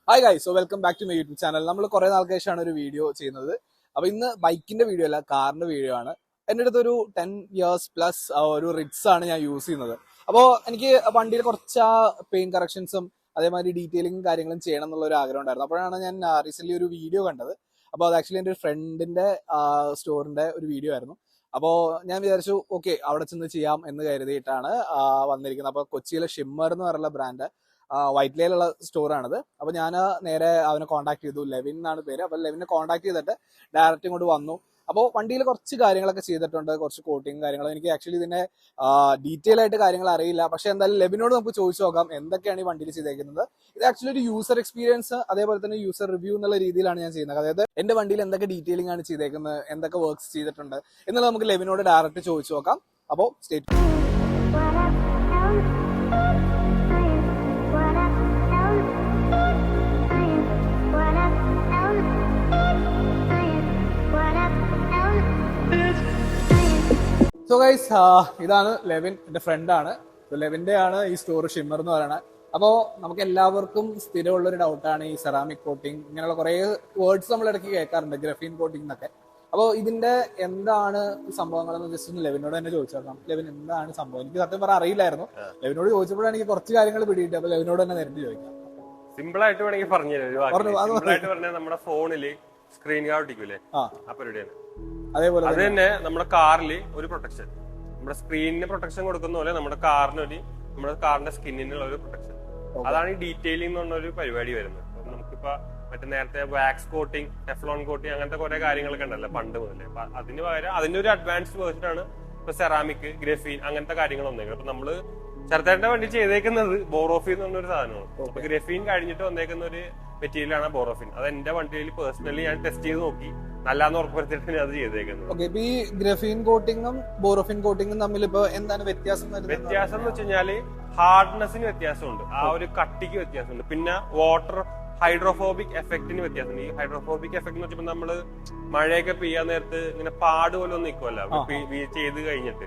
Hi guys, so welcome back to my YouTube channel. നമ്മൾ കുറെ നാൾക്ക് ശേഷമാണ് ഒരു വീഡിയോ ചെയ്യുന്നത്. അപ്പൊ ഇന്ന് ബൈക്കിന്റെ വീഡിയോ അല്ല, കാറിന്റെ വീഡിയോ ആണ്. എൻ്റെ അടുത്ത് ഒരു 10 years പ്ലസ് ഒരു റിറ്റ്സ് ആണ് ഞാൻ യൂസ് ചെയ്യുന്നത്. അപ്പോൾ എനിക്ക് വണ്ടിയിൽ കുറച്ച് പെയിൻ കറക്ഷൻസും അതേമാതിരി ഡീറ്റെയിലിംഗും കാര്യങ്ങളും ചെയ്യണം എന്നുള്ള ഒരു ആഗ്രഹം ഉണ്ടായിരുന്നു. അപ്പോഴാണ് ഞാൻ റീസെന്റ് ഒരു വീഡിയോ കണ്ടത്. അപ്പോൾ അത് ആക്ച്വലി എൻ്റെ ഒരു ഫ്രണ്ടിന്റെ സ്റ്റോറിന്റെ ഒരു വീഡിയോ ആയിരുന്നു. അപ്പോൾ ഞാൻ വിചാരിച്ചു ഓക്കെ അവിടെ ചെന്ന് ചെയ്യാം എന്ന് കരുതിയിട്ടാണ് വന്നിരിക്കുന്നത്. അപ്പോൾ കൊച്ചിയിലെ ഷിമ്മർ എന്ന് പറയുന്ന ബ്രാൻഡ് വൈറ്റ് ലേയിലുള്ള സ്റ്റോറാണിത്. അപ്പൊ ഞാൻ നേരെ അവനെ കോൺടാക്ട് ചെയ്തു. ലെവിൻ എന്നാണ് പേര്. അപ്പൊ ലെവിനെ കോൺടാക്ട് ചെയ്തിട്ട് ഡയറക്റ്റ് ഇങ്ങോട്ട് വന്നു. അപ്പോൾ വണ്ടിയിൽ കുറച്ച് കാര്യങ്ങളൊക്കെ ചെയ്തിട്ടുണ്ട്, കുറച്ച് കോട്ടിങ് കാര്യങ്ങൾ. എനിക്ക് ആക്ച്വലി ഇതിന്റെ ഡീറ്റെയിൽ ആയിട്ട് കാര്യങ്ങൾ അറിയില്ല. പക്ഷെ എന്തായാലും ലെവിനോട് നമുക്ക് ചോദിച്ചു നോക്കാം എന്തൊക്കെയാണ് ഈ വണ്ടിയിൽ ചെയ്തേക്കുന്നത്. ഇത് ആക്ച്വലി ഒരു യൂസർ എക്സ്പീരിയൻസ് അതേപോലെ തന്നെ യൂസർ റിവ്യൂ എന്നുള്ള രീതിയിലാണ് ഞാൻ ചെയ്യുന്നത്. അതായത് എന്റെ വണ്ടിയിൽ എന്തൊക്കെ ഡീറ്റെയിലിംഗ് ആണ് ചെയ്തേക്കുന്നത്, എന്തൊക്കെ വർക്ക്സ് ചെയ്തിട്ടുണ്ട് എന്നുള്ളത് നമുക്ക് ലെവിനോട് ഡയറക്റ്റ് ചോദിച്ചു നോക്കാം. അപ്പോൾ സ്റ്റേറ്റ് സോ ഗൈസ്, ഇതാണ് ലെവിൻ, എന്റെ ഫ്രണ്ടാണ്. ലെവിന്റെ ആണ് ഈ സ്റ്റോർ ഷിമ്മർ എന്ന് പറയുന്നത്. അപ്പോൾ നമുക്ക് എല്ലാവർക്കും സ്ഥിരമുള്ളൊരു ഡൗട്ടാണ് ഈ സെറാമിക് കോട്ടിങ്, ഇങ്ങനെയുള്ള കുറേ വേർഡ്സ് നമ്മൾ ഇടയ്ക്ക് കേൾക്കാറുണ്ട്, ഗ്രഫീൻ കോട്ടിംഗ് എന്നൊക്കെ. അപ്പോൾ ഇതിന്റെ എന്താണ് സംഭവങ്ങളെന്ന് ജസ്റ്റ് ഒന്ന് ലെവിനോട് തന്നെ ചോദിച്ചു നോക്കാം. ലെവിൻ, എന്താണ് സംഭവം? എനിക്ക് സത്യം പറഞ്ഞാൽ അറിയില്ലായിരുന്നു. ലെവിനോട് ചോദിച്ചപ്പോഴാണ് എനിക്ക് കുറച്ച് കാര്യങ്ങൾ പിടിയിട്ട്. അപ്പോൾ ലെവിനോട് തന്നെ നേരിട്ട് ചോദിക്കാം. സിമ്പിൾ ആയിട്ട് വേണമെങ്കിൽ പറഞ്ഞുതരാം. നമ്മുടെ ഫോണില് സ്ക്രീൻ ഗാർഡ് ഒട്ടിക്കൂലേ, ആ പരിപാടിയാണ്. അതേപോലെ അത് തന്നെ നമ്മുടെ കാറിൽ ഒരു പ്രൊട്ടക്ഷൻ, നമ്മുടെ സ്ക്രീനിന് പ്രൊട്ടക്ഷൻ കൊടുക്കുന്ന പോലെ നമ്മുടെ കാറിന്റെ സ്കിന്നിനുള്ള ഒരു പ്രൊട്ടക്ഷൻ. അതാണ് ഈ ഡീറ്റെയിലിംഗ് എന്ന് പറഞ്ഞ ഒരു പരിപാടി വരുന്നത്. നമുക്കിപ്പോ മറ്റേ നേരത്തെ വാക്സ് കോട്ടിംഗ്, ടെഫ്ലോൺ കോട്ടിംഗ്, അങ്ങനത്തെ കുറെ കാര്യങ്ങളൊക്കെ ഉണ്ടല്ലോ പണ്ട് മുതലേ. അപ്പൊ അതിന് പകരം അതിന്റെ ഒരു അഡ്വാൻസ്ഡ് വേർഷൻ ആണ് ഇപ്പൊ സെറാമിക്, ഗ്രഫീൻ അങ്ങനത്തെ കാര്യങ്ങൾ വന്നേക്കുന്നത്. അപ്പൊ നമ്മള് ചെറുതായിട്ട് വണ്ടി ചെയ്തേക്കുന്നത് ബോറോഫിൻ എന്ന് പറഞ്ഞൊരു സാധനമാണ്. അപ്പൊ ഗ്രഫീൻ കഴിഞ്ഞിട്ട് വന്നേക്കുന്ന ഒരു മെറ്റീരിയൽ ആണ് ബോറോഫിൻ. അത് എന്റെ വണ്ടിയിൽ പേഴ്സണലി ഞാൻ ടെസ്റ്റ് ചെയ്ത് നോക്കി, നല്ലാന്ന് ഉറപ്പുവരുത്തിട്ട് അത് ചെയ്തേക്കുന്നത്. ഈ ഗ്രഫീൻ കോട്ടിങ്ങും ബോറോഫിൻ കോട്ടിങ്ങും തമ്മിൽ ഇപ്പൊ എന്താണ് വ്യത്യാസം? വ്യത്യാസം എന്ന് വെച്ച് കഴിഞ്ഞാല് ഹാർഡ്നെസിന് വ്യത്യാസമുണ്ട്, ആ ഒരു കട്ടിക്ക് വ്യത്യാസമുണ്ട്. പിന്നെ വാട്ടർ ഹൈഡ്രോഫോബിക് എഫക്റ്റിന് വ്യത്യാസമുണ്ട്. ഈ ഹൈഡ്രോഫോബിക് എഫക്ട് എന്ന് വെച്ചപ്പോ നമ്മള് മഴയൊക്കെ പെയ്യാൻ നേരത്ത് ഇങ്ങനെ പാട് പോലെ ഒന്നും നിൽക്കുമല്ലോ ചെയ്ത് കഴിഞ്ഞിട്ട്.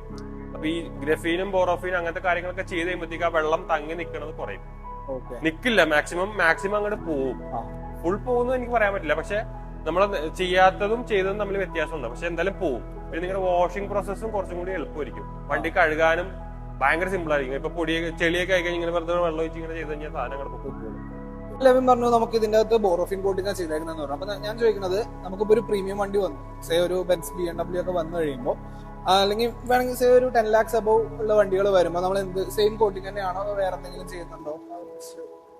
അപ്പൊ ഈ ഗ്രഫീനും ബോറോഫീനും അങ്ങനത്തെ കാര്യങ്ങളൊക്കെ ചെയ്ത് കഴിയുമ്പോഴത്തേക്ക് ആ വെള്ളം തങ്ങി നിൽക്കുന്നത് കുറയും. നിക്കില്ല, മാക്സിമം അങ്ങോട്ട് പോവും. ഫുൾ പോകുന്നത് എനിക്ക് പറയാൻ പറ്റില്ല, പക്ഷെ നമ്മൾ ചെയ്യാത്തതും ചെയ്തതും തമ്മിൽ വ്യത്യാസമുണ്ട്. പക്ഷെ എന്തായാലും പോവും. പിന്നെ നിങ്ങളുടെ വാഷിംഗ് പ്രോസസ്സും കുറച്ചും കൂടി എളുപ്പമായിരിക്കും. വണ്ടി കഴുകാനും ഭയങ്കര സിമ്പിൾ ആയിരിക്കും. ഇപ്പൊ ചെളിയൊക്കെ ആയി കഴിഞ്ഞാൽ ഇങ്ങനെ വെറുതെ വെള്ളം ഒഴിച്ച് ഇങ്ങനെ ചെയ്ത് കഴിഞ്ഞാൽ സാധനങ്ങൾ പോകും. ലെവിൻ പറഞ്ഞു നമുക്ക് ഇതിന്റെ അകത്ത് ബോറോഫിൻ കോട്ടിംഗ് ചെയ്തേക്കുന്നതെന്ന് പറഞ്ഞു. അപ്പൊ ഞാൻ ചോദിക്കുന്നത്, നമുക്കിപ്പോ ഒരു പ്രീമിയം വണ്ടി വന്നു, സേ ഒരു ബെൻസ് BMW ഒക്കെ വന്നു കഴിയുമ്പോൾ, അല്ലെങ്കിൽ വേണമെങ്കിൽ സേ ഒരു 10 lakhs അബവ് ഉള്ള വണ്ടികൾ വരുമ്പോൾ നമ്മൾ എന്ത് സെയിം കോട്ടിംഗ് തന്നെയാണോ വേറെ എന്തെങ്കിലും ചെയ്യുന്നുണ്ടോ?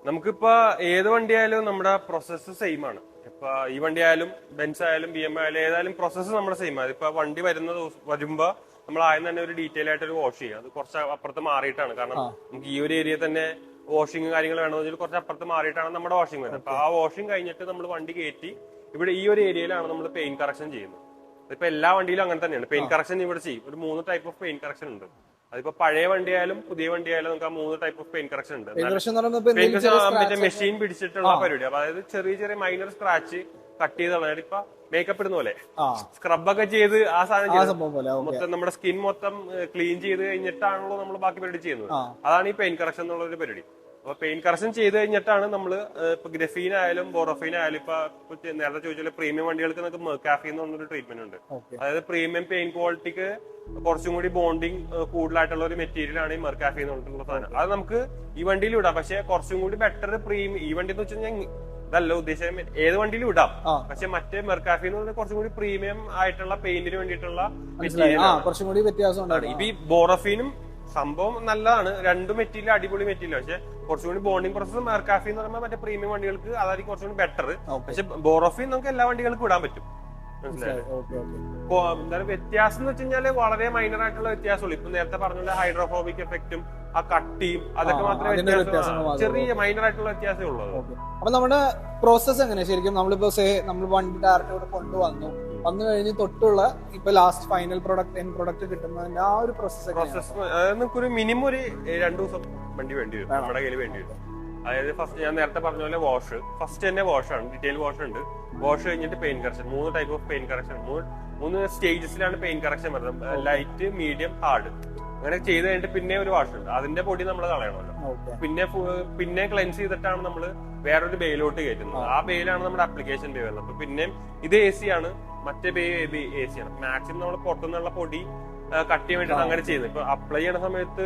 നമുക്കിപ്പോ ഏത് വണ്ടിയായാലും നമ്മുടെ പ്രോസസ്സ് സെയിം ആണ്. ഇപ്പൊ ഈ വണ്ടി ആയാലും ബെൻസ് ആയാലും BMW ആയാലും ഏതായാലും പ്രോസസ്സ് നമ്മുടെ സെയിം ആണ്. ഇപ്പൊ വണ്ടി വരുമ്പോ നമ്മൾ ആദ്യം തന്നെ ഒരു ഡീറ്റെയിൽ ആയിട്ട് ഒരു വാഷ് ചെയ്യുക. അത് കുറച്ച് അപ്പുറത്ത് മാറിയിട്ടാണ്, കാരണം നമുക്ക് ഈ ഒരു ഏരിയ തന്നെ വാഷിംഗ് കാര്യങ്ങൾ വേണമെന്ന് കുറച്ച് അപ്പുറത്ത് മാറിയിട്ടാണ് നമ്മുടെ വാഷിംഗ് വരുന്നത്. അപ്പൊ ആ വാഷിംഗ് കഴിഞ്ഞിട്ട് നമ്മൾ വണ്ടി കയറ്റി ഇവിടെ ഈ ഒരു ഏരിയയിലാണ് നമ്മൾ പെയിന്റ് കറക്ഷൻ ചെയ്യുന്നത്. ഇപ്പൊ എല്ലാ വണ്ടിയിലും അങ്ങനെ തന്നെയാണ്. പെയിന്റ് കറക്ഷൻ ഇവിടെ ചെയ്യും. ഒരു 3 ടൈപ്പ് ഓഫ് പെയിന്റ് കറക്ഷൻ ഉണ്ട്. അതിപ്പോ പഴയ വണ്ടിയായാലും പുതിയ വണ്ടിയായാലും നമുക്ക് ആ 3 ടൈപ്പ് ഓഫ് പെയിന്റ് കറക്ഷൻ ഉണ്ട്. മറ്റേ മെഷീൻ പിടിച്ചിട്ടുള്ള പരിപാടി. അതായത് ചെറിയ ചെറിയ മൈനർ സ്ക്രാച്ച് കട്ട് ചെയ്ത് കളഞ്ഞിട്ട് ഇപ്പൊ മേക്കപ്പ് ഇടുന്ന പോലെ സ്ക്രബൊക്കെ ചെയ്ത് ആ സാധനം മൊത്തം നമ്മുടെ സ്കിൻ മൊത്തം ക്ലീൻ ചെയ്ത് കഴിഞ്ഞിട്ടാണല്ലോ നമ്മൾ ബാക്കി പരിപാടി ചെയ്യുന്നത്. അതാണ് ഈ പെയിന്റ് കറക്ഷൻ എന്നുള്ള ഒരു പരിപാടി. അപ്പൊ പെയിന്റ് കറക്ഷൻ ചെയ്ത് കഴിഞ്ഞിട്ടാണ് നമ്മള് ഇപ്പൊ ഗ്രഫീൻ ആയാലും ബോറോഫീൻ ആയാലും ഇപ്പൊ നേരത്തെ ചോദിച്ചാൽ പ്രീമിയം വണ്ടികൾക്ക് നമുക്ക് മെർക്കാഫി എന്ന് പറഞ്ഞൊരു ട്രീറ്റ്മെന്റ് ഉണ്ട്. അതായത് പ്രീമിയം പെയിന്റ് ക്വാളിറ്റിക്ക് കുറച്ചും കൂടി ബോണ്ടിങ് കൂടുതലായിട്ടുള്ള ഒരു മെറ്റീരിയൽ ആണ് ഈ മെർക്കാഫി എന്ന് പറഞ്ഞിട്ടുള്ള സാധനം. അത് നമുക്ക് ഈ വണ്ടിയിൽ ഇടാം, പക്ഷെ കുറച്ചും കൂടി ബെറ്റർ പ്രീമിയം ഈ വണ്ടി എന്ന് വെച്ച് കഴിഞ്ഞാൽ ഇതല്ല ഉദ്ദേശം, ഏത് വണ്ടിയിലും ഇടാം. പക്ഷെ മറ്റേ മെർക്കാഫി എന്ന് പറഞ്ഞാൽ കുറച്ചും കൂടി പ്രീമിയം ആയിട്ടുള്ള പെയിന്റിന് വേണ്ടിയിട്ടുള്ള മെറ്റീരിയൽ. ഈ ബോറോഫീനും സംഭവം നല്ലതാണ്, രണ്ടും മെറ്റീരിയൽ അടിപൊളി മെറ്റീരിയൽ. പക്ഷെ കുറച്ചുകൂടി ബോണ്ടിങ് പ്രോസസ് മെർക്കാഫി എന്ന് പറയുമ്പോൾ മറ്റേ പ്രീമിയം വണ്ടികൾക്ക് അതായിരിക്കും കുറച്ചുകൂടി ബെറ്റർ. പക്ഷെ ബോറോഫീൻ നമുക്ക് എല്ലാ വണ്ടികൾക്കും ഇടാൻ പറ്റും. എന്തായാലും വ്യത്യാസം എന്ന് വെച്ച് കഴിഞ്ഞാല് വളരെ മൈനർ ആയിട്ടുള്ള വ്യത്യാസമുള്ളൂ. ഇപ്പൊ നേരത്തെ പറഞ്ഞ ഹൈഡ്രോഫോബിക് എഫക്റ്റും ആ കട്ടിയും അതൊക്കെ മാത്രമേ ചെറിയ മൈനർ ആയിട്ടുള്ള വ്യത്യാസമേ ഉള്ളൂ. അപ്പൊ നമ്മുടെ പ്രോസസ് എങ്ങനെയാ ശരിക്കും? നമ്മളിപ്പോ നമ്മൾ വണ്ടി ഡയറക്റ്റ് ഇവിടെ കൊണ്ടുവന്നു കഴിഞ്ഞ് തൊട്ടുള്ള ഇപ്പൊ last final product end product കിട്ടുന്നതിന്റെ ആ ഒരു പ്രോസസ് നമുക്കൊരു മിനിമം ഒരു 2 ദിവസം വണ്ടി വേണ്ടി വരും, നമ്മുടെ കയ്യിൽ വേണ്ടി വരും. അതായത് ഫസ്റ്റ് ഞാൻ നേരത്തെ പറഞ്ഞ പോലെ വാഷ്, ഫസ്റ്റ് തന്നെ വാഷാണ്, ഡീറ്റെയിൽ വാഷ് ഉണ്ട്. വാഷ് കഴിഞ്ഞിട്ട് paint correction, 3 type of paint correction, 3 സ്റ്റേജസിലാണ് പെയിന്റ് കറക്ഷൻ വരുന്നത്. Light, medium, hard. അങ്ങനെ ചെയ്ത് കഴിഞ്ഞിട്ട് പിന്നെ ഒരു വാഷ് ഉണ്ട്, അതിന്റെ പൊടി നമ്മൾ കളയണമല്ലോ. പിന്നെ ക്ലെൻസ് ചെയ്തിട്ടാണ് നമ്മൾ വേറൊരു ബേയിലോട്ട് കയറ്റുന്നത്. ആ ബേയിലാണ് നമ്മുടെ ആപ്ലിക്കേഷൻ ബേ വരുന്നത്. അപ്പൊ പിന്നെ ഇത് AC ആണ്, മറ്റേ ബേ AC ആണ്. മാക്സിമം നമ്മൾ പുറത്തുനിന്നുള്ള പൊടി കട്ട് ചെയ്യാൻ വേണ്ടിയാണ് അങ്ങനെ ചെയ്യുന്നത്. ഇപ്പൊ അപ്ലൈ ചെയ്യണ സമയത്ത്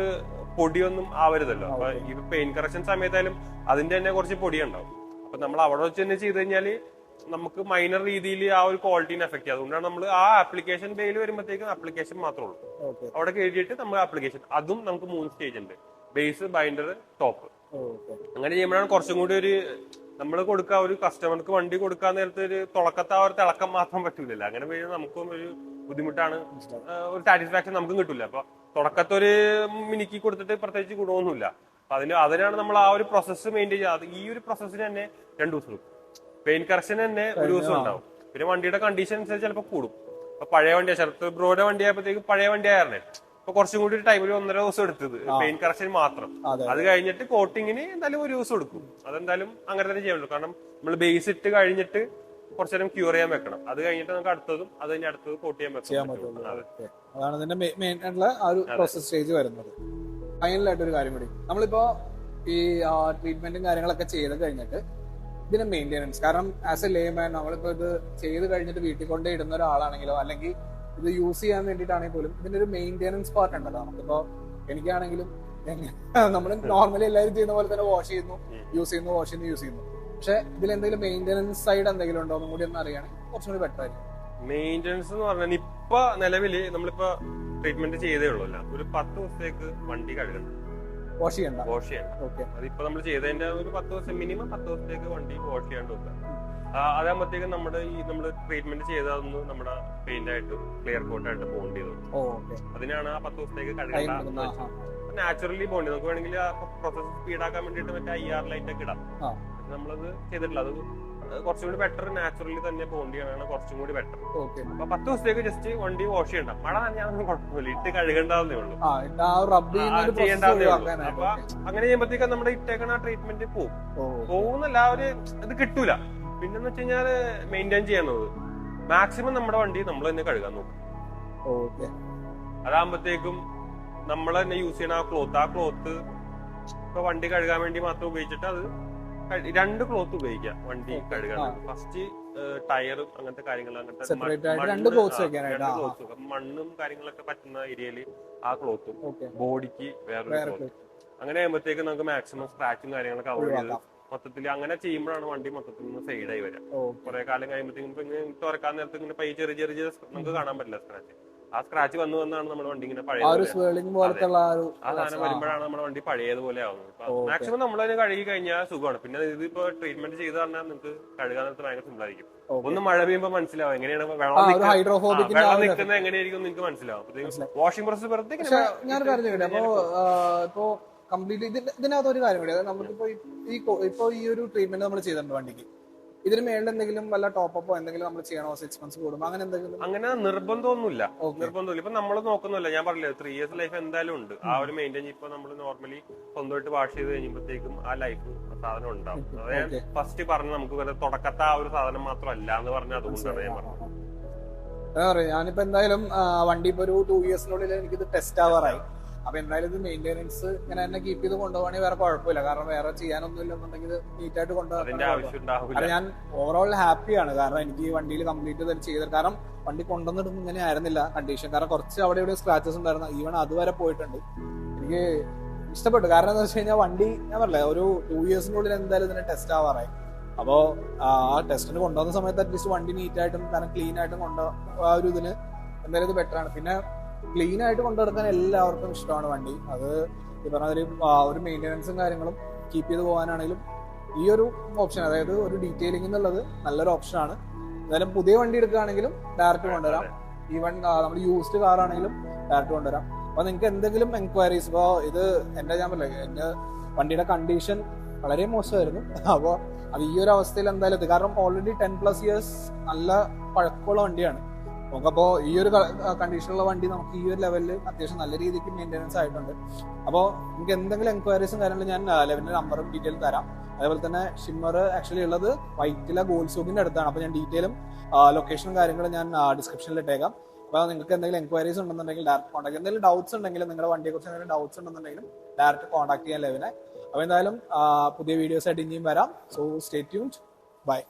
പൊടിയൊന്നും ആവരുതല്ലോ. അപ്പൊ ഈ പെയിന്റ് കറക്ഷൻ സമയത്തായാലും അതിന്റെ തന്നെ കുറച്ച് പൊടി ഉണ്ടാവും. അപ്പൊ നമ്മൾ അവിടെ വെച്ച് തന്നെ ചെയ്ത് കഴിഞ്ഞാല് നമുക്ക് മൈനർ രീതിയിൽ ആ ഒരു ക്വാളിറ്റീനെ എഫക്ട് ചെയ്യും. അതുകൊണ്ടാണ് നമ്മൾ ആ ആപ്ലിക്കേഷൻ ബേയിൽ വരുമ്പോഴത്തേക്കും ആപ്ലിക്കേഷൻ മാത്രമേ ഉള്ളൂ. അവിടെ എഴുതിയിട്ട് നമ്മൾ ആപ്ലിക്കേഷൻ, അതും നമുക്ക് 3 സ്റ്റേജ് ഉണ്ട്: ബേസ്, ബൈൻഡർ, ടോപ്പ്. അങ്ങനെ ചെയ്യുമ്പോഴാണ് കുറച്ചും കൂടി ഒരു നമ്മൾ കൊടുക്കുക, ഒരു കസ്റ്റമർക്ക് വണ്ടി കൊടുക്കാൻ നേരത്തെ ഒരു തുടക്കത്തെ ആ ഒരു തിളക്കം മാത്രം പറ്റൂലല്ലോ. അങ്ങനെ വരുമ്പോൾ നമുക്കും ഒരു ബുദ്ധിമുട്ടാണ്, ഒരു സാറ്റിസ്ഫാക്ഷൻ നമുക്കും കിട്ടില്ല. അപ്പൊ തുടക്കത്തെ ഒരു മിനിക്ക് കൊടുത്തിട്ട് പ്രത്യേകിച്ച് ഗുണമൊന്നുമില്ല. അപ്പൊ അതിനാണ് നമ്മൾ ആ ഒരു പ്രോസസ്സ് മെയിൻറ്റെയിൻ ചെയ്യുക. ഈ ഒരു പ്രോസസ്സിന് തന്നെ 2 ദിവസം എടുക്കും. പെയിന്റ് കറക്ഷൻ തന്നെ 1 ദിവസം ഉണ്ടാവും. പിന്നെ വണ്ടിയുടെ കണ്ടീഷൻ അനുസരിച്ച് ചിലപ്പോൾ കൂടും. അപ്പൊ പഴയ വണ്ടിയാ, ശരത് ബ്രോയുടെ വണ്ടി ആയപ്പോഴത്തേക്ക് പഴയ വണ്ടി ആയിരുന്നേ, അപ്പൊ കുറച്ചും കൂടി ഒരു ടൈം, ഒരു 1.5 ദിവസം എടുത്തത് പെയിന്റ് കറക്ഷൻ മാത്രം. അത് കഴിഞ്ഞിട്ട് കോട്ടിങ്ങിന് എന്തായാലും 1 ദിവസം എടുക്കും. അതെന്തായാലും അങ്ങനെ തന്നെ ചെയ്യാൻ പറ്റും. കാരണം നമ്മൾ ബേസ് ഇട്ട് കഴിഞ്ഞിട്ട് കുറച്ചു നേരം ക്യൂർ ചെയ്യാൻ വെക്കണം. അത് കഴിഞ്ഞിട്ട് നമുക്ക് അടുത്തതും അത് കഴിഞ്ഞ് അടുത്തത് കോട്ട് ചെയ്യാൻ പറ്റും. അതാണ് ഇതിന്റെ മെയിൻ ആയിട്ടുള്ള ആ ഒരു പ്രോസസ് സ്റ്റേജ് വരുന്നത്. ഫൈനലായിട്ട് ഒരു കാര്യം കൂടി, നമ്മളിപ്പോ ഈ ട്രീറ്റ്മെന്റും കാര്യങ്ങളൊക്കെ ചെയ്ത് കഴിഞ്ഞിട്ട് ഇതിന്റെ മെയിൻ്റെനൻസ്, കാരണം ആസ് എ ലേമാൻ നമ്മളിപ്പോ ഇത് ചെയ്ത് കഴിഞ്ഞിട്ട് വീട്ടിൽ കൊണ്ടേ ഇടുന്ന ഒരാളാണെങ്കിലോ അല്ലെങ്കിൽ ഇത് യൂസ് ചെയ്യാൻ വേണ്ടിയിട്ടാണെങ്കിൽ പോലും ഇതിന്റെ ഒരു മെയിൻ്റെനൻസ് പാർട്ട് ഉണ്ടല്ലോ. നമുക്കിപ്പോ എനിക്കാണെങ്കിലും നമ്മൾ നോർമലി എല്ലാവരും ചെയ്യുന്ന പോലെ തന്നെ വാഷ് ചെയ്യുന്നു, യൂസ് ചെയ്യുന്നു, വാഷ് ചെയ്യുന്നു, യൂസ് ചെയ്യുന്നു. പക്ഷെ ഇതിൽ എന്തെങ്കിലും മെയിൻ്റെനൻസ് സൈഡ് എന്തെങ്കിലും ഉണ്ടോ എന്നും കൂടി ഒന്ന് അറിയുകയാണെങ്കിൽ കുറച്ചും കൂടി ബെറ്റർ ആയിരിക്കും. മെയിൻ്റെനൻസ് എന്ന് പറഞ്ഞാൽ ഇപ്പൊ നിലവില് നമ്മളിപ്പോ ട്രീറ്റ്മെന്റ് ചെയ്തേ ഉള്ളൂല്ല, ഒരു 10 ദിവസത്തേക്ക് വണ്ടി കഴുകണം, വാഷ് ചെയ്യണ്ട. അതിപ്പോ നമ്മൾ ചെയ്തതിന്റെ ഒരു 10 ദിവസം, മിനിമം 10 ദിവസത്തേക്ക് വണ്ടി വാഷ് ചെയ്യാണ്ട് വെക്കുക. അതാകുമ്പോഴത്തേക്കും നമ്മുടെ ട്രീറ്റ്മെന്റ് ചെയ്തതൊന്ന് നമ്മുടെ പെയിന്റ് ആയിട്ട് ക്ലിയർ കോട്ടായിട്ട് ബോണ്ട് ചെയ്തു. അതിനാണ് ആ 10 ദിവസത്തേക്ക് കഴുകേണ്ട. നാച്ചുറലി ബോണ്ട് ചെയ്ത് നമുക്ക് വേണമെങ്കിൽ ആ പ്രോസസ് സ്പീഡാക്കാൻ വേണ്ടിട്ട് മറ്റേ IR ലൈറ്റ് ഒക്കെ ഇടാം. നമ്മളത് ചെയ്തിട്ടില്ല. അത് കുറച്ചും കൂടി ബെറ്റർ, നാച്ചുറലി തന്നെ ബോണ്ട് ചെയ്യണതാണ് കുറച്ചും കൂടി ബെറ്റർ. അപ്പൊ 10 ദിവസത്തേക്ക് ജസ്റ്റ് വണ്ടി വാഷ് ചെയ്യണ്ട, മഴ നനഞ്ഞാൽ കുഴപ്പമില്ല, ഇട്ട് കഴുകേണ്ടതേ ഉള്ളൂ, ചെയ്യേണ്ടതേ ഉള്ളൂ. അപ്പൊ അങ്ങനെ ചെയ്യുമ്പോഴത്തേക്ക് നമ്മുടെ ഇട്ടേക്കണ ട്രീറ്റ്മെന്റ് പോകുന്നല്ല, ഒരു ഇത് കിട്ടൂല. പിന്നെന്ന് വെച്ച് കഴിഞ്ഞാല് മെയിൻറ്റെയിൻ ചെയ്യുന്നത് മാക്സിമം നമ്മുടെ വണ്ടി നമ്മൾ തന്നെ കഴുകാൻ നോക്കും. അതാകുമ്പോഴത്തേക്കും നമ്മൾ തന്നെ യൂസ് ചെയ്യണ ആ ക്ലോത്ത് ഇപ്പൊ വണ്ടി കഴുകാൻ വേണ്ടി മാത്രം ഉപയോഗിച്ചിട്ട് അത് 2 ക്ലോത്ത് ഉപയോഗിക്കാം വണ്ടി കഴുകാൻ. ഫസ്റ്റ് ടയറും അങ്ങനത്തെ കാര്യങ്ങൾ, അങ്ങനത്തെ മണ്ണും കാര്യങ്ങളൊക്കെ പറ്റുന്ന ഏരിയയില് ആ ക്ലോത്തും, ബോഡിക്ക് വേറൊരു ക്ലോത്ത്. അങ്ങനെ ചെയ്യുമ്പോഴത്തേക്ക് നമുക്ക് മാക്സിമം സ്ക്രാച്ചും കാര്യങ്ങളൊക്കെ അവോയ്ഡ് ചെയ്ത് മൊത്തത്തിൽ അങ്ങനെ ചെയ്യുമ്പോഴാണ് വണ്ടി മൊത്തത്തിൽ നിന്ന് സൈഡായി വരാം. കുറെ കാലം കഴിയുമ്പോഴത്തേക്കും തുറക്കാൻ നേരത്തെ ഇങ്ങനെ പൈ ചെറിയ നമുക്ക് കാണാൻ പറ്റില്ല സ്ക്രാച്ച്. ആ സ്ക്രാച്ച് വന്നാണ് നമ്മുടെ വണ്ടി ഇങ്ങനെ പഴയ ആ സാധനം വരുമ്പോഴാണ് നമ്മുടെ വണ്ടി പഴയതുപോലെ ആവുന്നത്. മാക്സിമം നമ്മളതിന് കഴുകി കഴിഞ്ഞാൽ സുഖമാണ്. പിന്നെ ഇതിപ്പോ ട്രീറ്റ്മെന്റ് ചെയ്ത് പറഞ്ഞാൽ നിങ്ങൾക്ക് കഴുകാൻ നേരത്തെ ഭയങ്കര സിമ്പിൾ ആയിരിക്കും. ഒന്ന് മഴ പെയ്യുമ്പോൾ മനസ്സിലാവും എങ്ങനെയാണ് വെള്ളം നിൽക്കുന്നത്, എങ്ങനെയായിരിക്കും നിങ്ങൾക്ക് മനസ്സിലാവും. വാഷിംഗ് പ്രോസസ് വെറുതെ ഇപ്പോ കംപ്ലീറ്റ് ഇതിനകത്ത് ഒരു കാര്യം കൂടി, നമുക്കിപ്പോ ഈ ഒരു ട്രീറ്റ്മെന്റ് നമ്മൾ ചെയ്തിട്ടുണ്ട് വണ്ടിക്ക്, ഇതിന് മേളിൽ എന്തെങ്കിലും വല്ല ടോപ്പോ എന്തെങ്കിലും നമ്മൾ ചെയ്യണോ 6 months കൂടുമ്പോ അങ്ങനെ എന്തെങ്കിലും? അങ്ങനെ നിർബന്ധമൊന്നുമില്ല. ഇപ്പൊ നമ്മൾ നോക്കുന്നില്ല, ഞാൻ പറഞ്ഞില്ലേ 3 years ലൈഫ് എന്തായാലും ഉണ്ട്. ആ ഒരു മെയിൻറ്റെയിൻ ഇപ്പൊ നമ്മൾ നോർമലി സ്വന്തമായിട്ട് വാഷ് ചെയ്ത് കഴിയുമ്പോഴത്തേക്കും ആ ലൈഫ് സാധനം ഉണ്ടാവും. അത് ഞാൻ ഫസ്റ്റ് പറഞ്ഞു, നമുക്ക് തുടക്കത്തെ ആ ഒരു സാധനം മാത്രമല്ല എന്ന് പറഞ്ഞാൽ അതുകൊണ്ടാണ് ഞാൻ പറഞ്ഞത്. എന്താ പറയാ, ഞാനിപ്പോ എന്തായാലും വണ്ടി ഇപ്പൊ ഒരു 2 yearsനുള്ളിൽ എനിക്കിത് ടെസ്റ്റ് ആവാറായി. അപ്പൊ എന്തായാലും ഇത് മെയിൻ്റെനൻസ് ഇങ്ങനെ തന്നെ കീപ്പ് ചെയ്ത് കൊണ്ടുപോകണമെങ്കിൽ വേറെ കുഴപ്പമില്ല. കാരണം വേറെ ചെയ്യാനൊന്നും ഇല്ലെന്നുണ്ടെങ്കിൽ നീറ്റായിട്ട് കൊണ്ടുപോകാൻ ഞാൻ ഓവറോൾ ഹാപ്പിയാണ്. കാരണം എനിക്ക് ഈ വണ്ടിയിൽ കംപ്ലീറ്റ് ചെയ്തത്, കാരണം വണ്ടി കൊണ്ടുവന്നിടും ഇങ്ങനെ ആയിരുന്നില്ല കണ്ടീഷൻ. കാരണം കുറച്ച് അവിടെ ഇവിടെ സ്ക്രാച്ചസ് ഉണ്ടായിരുന്നു, ഈവൻ അതുവരെ പോയിട്ടുണ്ട്. എനിക്ക് ഇഷ്ടപ്പെട്ടു. കാരണം എന്താ വെച്ച് കഴിഞ്ഞാൽ വണ്ടി ഞാൻ പറഞ്ഞില്ലേ ഒരു 2 yearsനുള്ളിൽ എന്തായാലും ഇതിനെ ടെസ്റ്റ് ആവാറായി. അപ്പോ ആ ടെസ്റ്റിന് കൊണ്ടുവന്ന സമയത്ത് അറ്റ്ലീസ്റ്റ് വണ്ടി നീറ്റായിട്ടും കാരണം ക്ലീൻ ആയിട്ടും ആ ഒരു ഇതിന് എന്തായാലും ഇത് ബെറ്റർ ആണ്. പിന്നെ ക്ലീൻ ആയിട്ട് കൊണ്ടുനടക്കാൻ എല്ലാവർക്കും ഇഷ്ടമാണ് വണ്ടി. അത് ഈ പറഞ്ഞ ഒരു മെയിൻ്റെനൻസും കാര്യങ്ങളും കീപ്പ് ചെയ്ത് പോകാനാണെങ്കിലും ഈ ഒരു ഓപ്ഷൻ, അതായത് ഒരു ഡീറ്റെയിലിംഗ് എന്നുള്ളത് നല്ലൊരു ഓപ്ഷനാണ്. എന്തായാലും പുതിയ വണ്ടി എടുക്കുകയാണെങ്കിലും ഡയറക്റ്റ് കൊണ്ടുവരാം. ഈവൻ നമ്മൾ യൂസ്ഡ് കാർ ആണെങ്കിലും ഡയറക്റ്റ് കൊണ്ടുവരാം. അപ്പൊ നിങ്ങൾക്ക് എന്തെങ്കിലും എൻക്വയറീസ്, ഇപ്പോൾ ഇത് എന്റെ ഞാൻ പറഞ്ഞില്ലേ എന്റെ വണ്ടിയുടെ കണ്ടീഷൻ വളരെ മോശമായിരുന്നു. അപ്പോൾ അത് ഈ ഒരു അവസ്ഥയിൽ എന്തായാലും കാരണം ഓൾറെഡി 10+ years നല്ല പഴക്കമുള്ള വണ്ടിയാണ്. നമുക്കപ്പോ ഈ ഒരു കണ്ടീഷനുള്ള വണ്ടി നമുക്ക് ഈ ഒരു ലെവലിൽ അത്യാവശ്യം നല്ല രീതിക്ക് മെയിൻ്റെനൻസ് ആയിട്ടുണ്ട്. അപ്പോൾ നിങ്ങൾക്ക് എന്തെങ്കിലും എൻക്വയറീസും കാര്യങ്ങളും ഞാൻ ലെവലിന്റെ നമ്പറും ഡീറ്റെയിലും തരാം. അതേപോലെ തന്നെ ഷിമ്മർ ആക്ച്വലി ഉള്ളത് വൈറ്റില ഗോൾസോക്കിന്റെ അടുത്താണ്. അപ്പോൾ ഞാൻ ഡീറ്റെയിലും ലൊക്കേഷനും കാര്യങ്ങളും ഞാൻ ഡിസ്ക്രിപ്ഷനിൽ ഇട്ടേക്കാം. അപ്പോൾ നിങ്ങൾക്ക് എന്തെങ്കിലും എൻക്വയറീസ് ഉണ്ടെന്നുണ്ടെങ്കിൽ ഡയറക്റ്റ് കോൺടാക്ട്, എന്തെങ്കിലും ഡൗട്ട്സ് ഉണ്ടെങ്കിലും നിങ്ങളുടെ വണ്ടിയെ കുറിച്ച് എന്തെങ്കിലും ഡൗട്ട്സ് ഉണ്ടെന്നുണ്ടെങ്കിലും ഡയറക്റ്റ് കോൺടാക്ട് ചെയ്യാൻ ലെവനെ. അപ്പോൾ എന്തായാലും പുതിയ വീഡിയോസ് ആയിട്ട് ഇനിയും വരാം. So stay tuned. ബൈ.